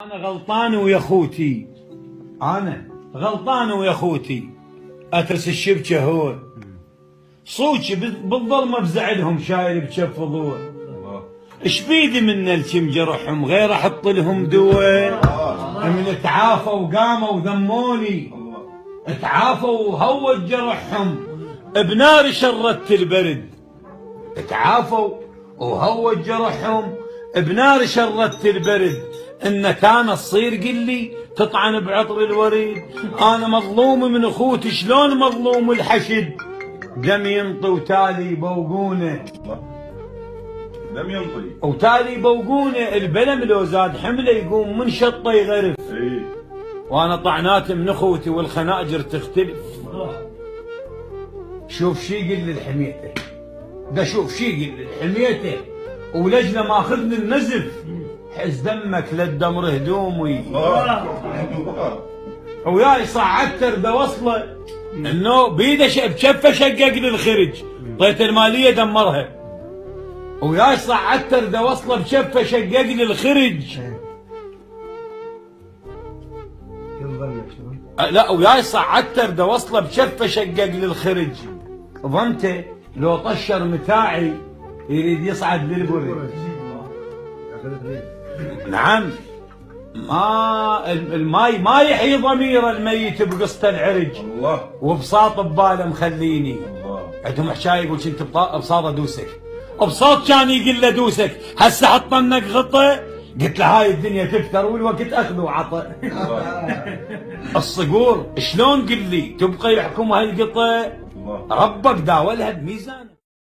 أنا غلطان ويا خوتي، أنا غلطان ويا خوتي، أترس الشبكة هو صوتي بالظلمة بزعلهم شايل بكف ضوء. ايش بيدي من الكم جرحهم غير احط لهم دواء؟ من تعافوا وقاموا ذموني، تعافوا وهوت جرحهم بنار شرت البرد. تعافوا وهوت جرحهم بنار شرت البرد. ان كان تصير قلي تطعن بعطر الوريد. انا مظلوم من اخوتي شلون مظلوم الحشد. دم ينطي وتالي يبوقونه، دم ينطي وتالي يبوقونه. البلم لو زاد حمله يقوم من شطه يغرف. وانا طعنات من اخوتي والخناجر تختلف. شوف شي يقل لحميته، ده شوف شي يقل لحميته ولجله ماخذني النزف. حز دمك للدمر هدومي وياي صعدت ده وصله انه بيده بكفه شقق لي الخرج. طيت الماليه دمرها وياي صعدت ده وصله بكفه شقق لي الخرج. لا وياي صعدت ده وصله بكفه شقق لي الخرج. ظنته لو طشر متاعي يريد يصعد للبرج. نعم الماي ما يحيي ضمير الميت بقصة العرج. الله وبساط بباله مخليني. عندهم حكايه يقول كنت بساط ادوسك، بساط كان يقول له دوسك. هسه حطنك غطى قلت له هاي الدنيا تفتر والوقت اخذ وعطى. الصقور شلون قل لي تبقى يحكم هالقطه؟ ربك داولها بميزان.